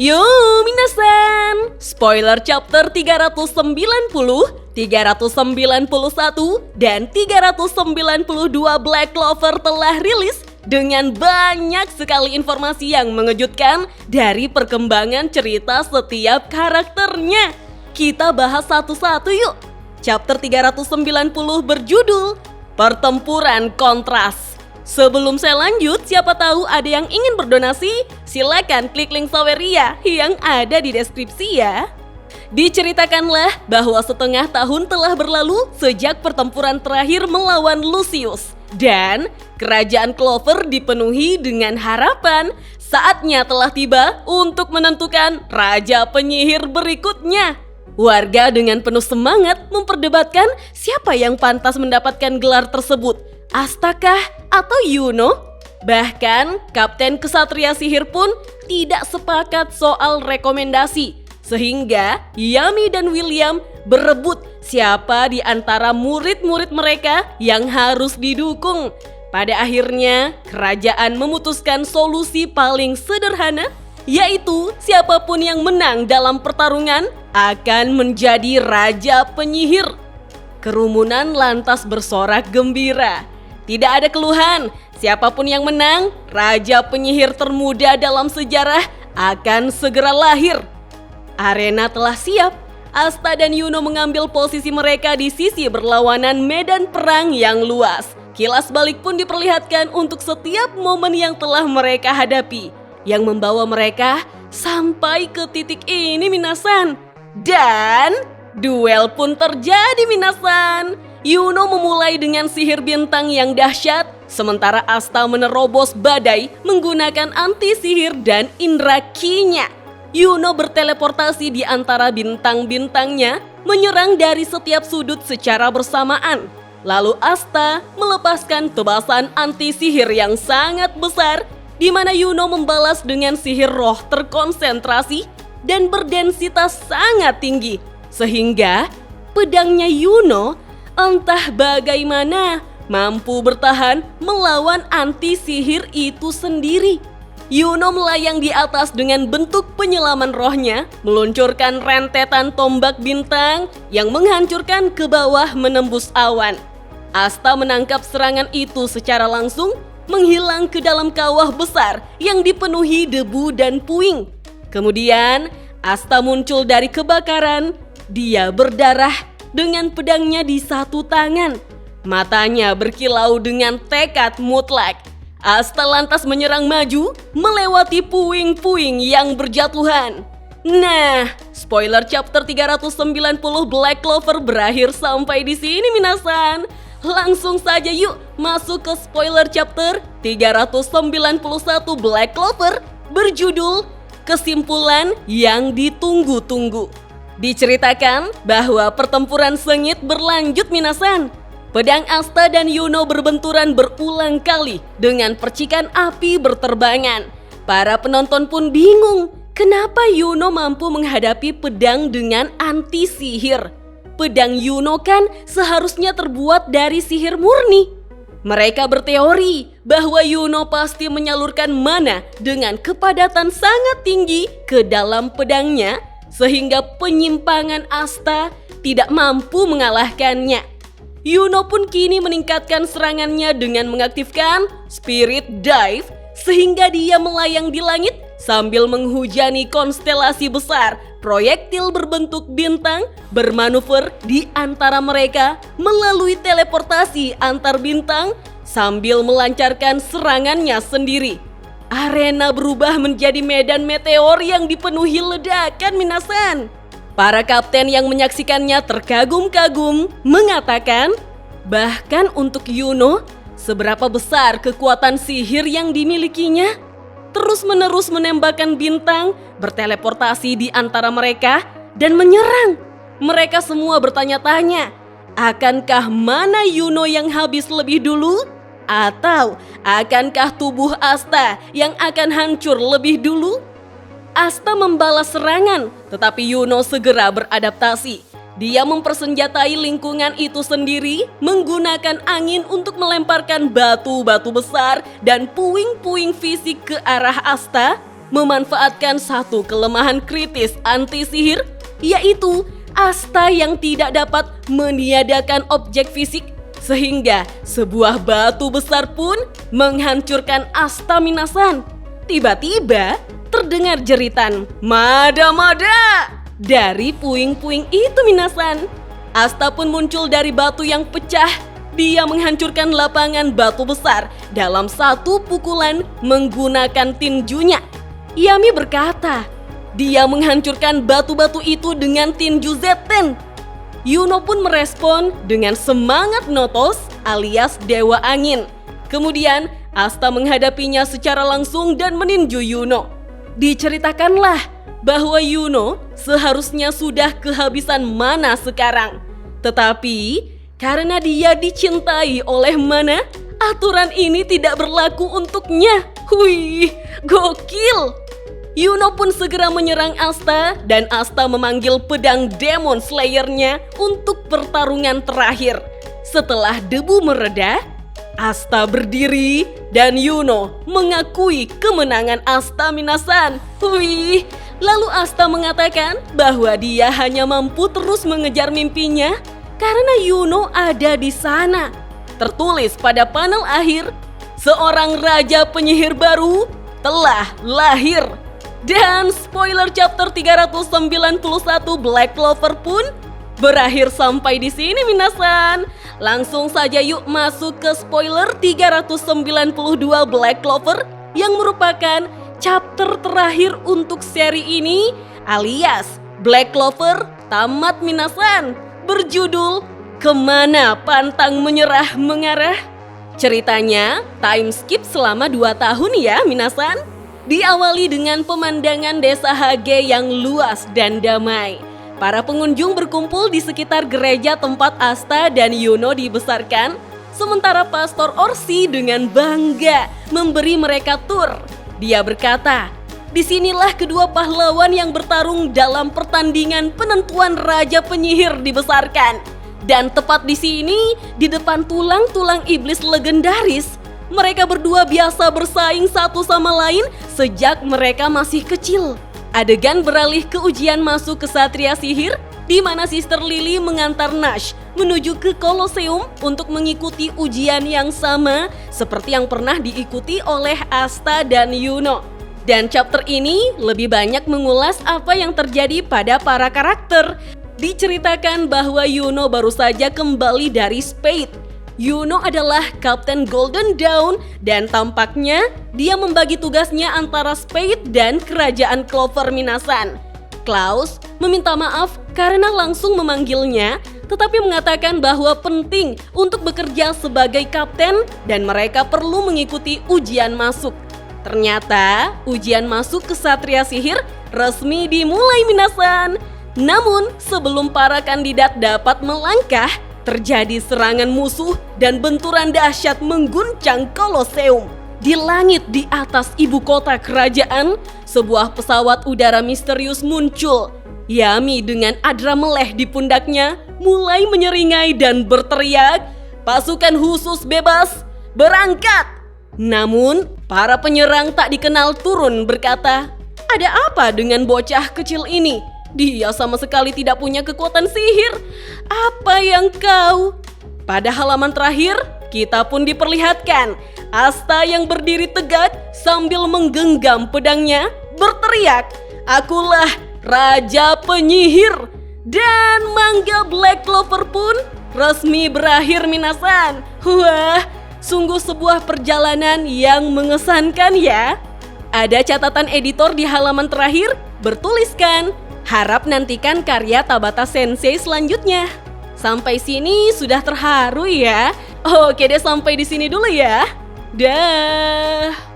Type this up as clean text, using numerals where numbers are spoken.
Yo minasan, spoiler chapter 390, 391, dan 392 Black Clover telah rilis dengan banyak sekali informasi yang mengejutkan dari perkembangan cerita setiap karakternya. Kita bahas satu-satu yuk. Chapter 390 berjudul Pertempuran Kontras. Sebelum saya lanjut, siapa tahu ada yang ingin berdonasi, silakan klik link Saweria yang ada di deskripsi ya. Diceritakanlah bahwa setengah tahun telah berlalu sejak pertempuran terakhir melawan Lucius. Dan kerajaan Clover dipenuhi dengan harapan. Saatnya telah tiba untuk menentukan Raja Penyihir berikutnya. Warga dengan penuh semangat memperdebatkan siapa yang pantas mendapatkan gelar tersebut. Asta kah atau Yuno? Bahkan Kapten Kesatria Sihir pun tidak sepakat soal rekomendasi. Sehingga Yami dan William berebut siapa di antara murid-murid mereka yang harus didukung. Pada akhirnya kerajaan memutuskan solusi paling sederhana, yaitu siapapun yang menang dalam pertarungan akan menjadi Raja Penyihir. Kerumunan lantas bersorak gembira. Tidak ada keluhan, siapapun yang menang, Raja Penyihir termuda dalam sejarah akan segera lahir. Arena telah siap, Asta dan Yuno mengambil posisi mereka di sisi berlawanan medan perang yang luas. Kilas balik pun diperlihatkan untuk setiap momen yang telah mereka hadapi, yang membawa mereka sampai ke titik ini minasan. Dan duel pun terjadi minasan. Yuno memulai dengan sihir bintang yang dahsyat, sementara Asta menerobos badai menggunakan anti sihir dan indra ki-nya. Yuno berteleportasi di antara bintang-bintangnya, menyerang dari setiap sudut secara bersamaan. Lalu Asta melepaskan tebasan anti sihir yang sangat besar, di mana Yuno membalas dengan sihir roh terkonsentrasi dan berdensitas sangat tinggi. Sehingga pedangnya Yuno entah bagaimana mampu bertahan melawan anti sihir itu sendiri. Yuno melayang di atas dengan bentuk penyelaman rohnya, meluncurkan rentetan tombak bintang yang menghancurkan ke bawah menembus awan. Asta menangkap serangan itu secara langsung, menghilang ke dalam kawah besar yang dipenuhi debu dan puing. Kemudian Asta muncul dari kebakaran. Dia berdarah dengan pedangnya di satu tangan. Matanya berkilau dengan tekad mutlak. Asta lantas menyerang maju, melewati puing-puing yang berjatuhan. Nah, spoiler chapter 390 Black Clover berakhir sampai di sini minasan. Langsung saja yuk masuk ke spoiler chapter 391 Black Clover berjudul Kesimpulan yang Ditunggu-tunggu. Diceritakan bahwa pertempuran sengit berlanjut minasan. Pedang Asta dan Yuno berbenturan berulang kali dengan percikan api berterbangan. Para penonton pun bingung, kenapa Yuno mampu menghadapi pedang dengan anti sihir. Pedang Yuno kan seharusnya terbuat dari sihir murni. Mereka berteori bahwa Yuno pasti menyalurkan mana dengan kepadatan sangat tinggi ke dalam pedangnya, sehingga penyimpangan Asta tidak mampu mengalahkannya. Yuno pun kini meningkatkan serangannya dengan mengaktifkan Spirit Dive, sehingga dia melayang di langit sambil menghujani konstelasi besar. Proyektil berbentuk bintang bermanuver di antara mereka melalui teleportasi antar bintang sambil melancarkan serangannya sendiri. Arena berubah menjadi medan meteor yang dipenuhi ledakan minasan. Para kapten yang menyaksikannya terkagum-kagum mengatakan, bahkan untuk Yuno, seberapa besar kekuatan sihir yang dimilikinya? Terus-menerus menembakkan bintang, berteleportasi di antara mereka, dan menyerang. Mereka semua bertanya-tanya, akankah mana Yuno yang habis lebih dulu? Atau akankah tubuh Asta yang akan hancur lebih dulu? Asta membalas serangan, tetapi Yuno segera beradaptasi. Dia mempersenjatai lingkungan itu sendiri, menggunakan angin untuk melemparkan batu-batu besar dan puing-puing fisik ke arah Asta. memanfaatkan satu kelemahan kritis anti-sihir, yaitu Asta yang tidak dapat meniadakan objek fisik, sehingga sebuah batu besar pun menghancurkan Asta Minasan. Tiba-tiba terdengar jeritan "Mada-mada" dari puing-puing itu Minasan. Asta pun muncul dari batu yang pecah. Dia menghancurkan lapangan batu besar dalam satu pukulan menggunakan tinjunya. Yami berkata, dia menghancurkan batu-batu itu dengan tinju Z10. Yuno pun merespon dengan semangat Notos alias Dewa Angin. Kemudian Asta menghadapinya secara langsung dan meninju Yuno. Diceritakanlah bahwa Yuno seharusnya sudah kehabisan mana sekarang. Tetapi karena dia dicintai oleh mana, aturan ini tidak berlaku untuknya. Wih, gokil! Yuno pun segera menyerang Asta dan Asta memanggil pedang Demon Slayer-nya untuk pertarungan terakhir. Setelah debu mereda, Asta berdiri dan Yuno mengakui kemenangan Asta Minasan. Wih, lalu Asta mengatakan bahwa dia hanya mampu terus mengejar mimpinya karena Yuno ada di sana. Tertulis pada panel akhir, seorang raja penyihir baru telah lahir. Dan spoiler chapter 391 Black Clover pun berakhir sampai di sini Minasan. Langsung saja yuk masuk ke spoiler 392 Black Clover yang merupakan chapter terakhir untuk seri ini alias Black Clover tamat Minasan, berjudul Kemana Pantang Menyerah Mengarah. Ceritanya time skip selama 2 tahun ya Minasan. Diawali dengan pemandangan desa Hage yang luas dan damai. Para pengunjung berkumpul di sekitar gereja tempat Asta dan Yuno dibesarkan, sementara Pastor Orsi dengan bangga memberi mereka tur. Dia berkata, disinilah kedua pahlawan yang bertarung dalam pertandingan penentuan Raja Penyihir dibesarkan. Dan tepat di sini, di depan tulang-tulang iblis legendaris, mereka berdua biasa bersaing satu sama lain sejak mereka masih kecil. Adegan beralih ke ujian masuk ke Satria Sihir, di mana Sister Lily mengantar Nash menuju ke Koloseum untuk mengikuti ujian yang sama seperti yang pernah diikuti oleh Asta dan Yuno. Dan chapter ini lebih banyak mengulas apa yang terjadi pada para karakter. Diceritakan bahwa Yuno baru saja kembali dari Spade. Yuno adalah Kapten Golden Dawn dan tampaknya dia membagi tugasnya antara Spade dan Kerajaan Clover Minasan. Klaus meminta maaf karena langsung memanggilnya, tetapi mengatakan bahwa penting untuk bekerja sebagai kapten dan mereka perlu mengikuti ujian masuk. Ternyata ujian masuk ke Satria Sihir resmi dimulai Minasan. Namun sebelum para kandidat dapat melangkah, terjadi serangan musuh dan benturan dahsyat mengguncang Koloseum. Di langit di atas ibu kota kerajaan, sebuah pesawat udara misterius muncul. Yami dengan adra meleh di pundaknya mulai menyeringai dan berteriak, "Pasukan khusus bebas, berangkat!" Namun, para penyerang tak dikenal turun berkata, "Ada apa dengan bocah kecil ini? Dia sama sekali tidak punya kekuatan sihir. Apa yang kau..." Pada halaman terakhir, kita pun diperlihatkan Asta yang berdiri tegak sambil menggenggam pedangnya, berteriak, "Akulah Raja Penyihir!" Dan manga Black Clover pun resmi berakhir Minasan. Wah, sungguh sebuah perjalanan yang mengesankan ya. Ada catatan editor di halaman terakhir bertuliskan, "Harap nantikan karya Tabata Sensei selanjutnya." Sampai sini sudah terharu ya? Oke deh, sampai di sini dulu ya. Dah.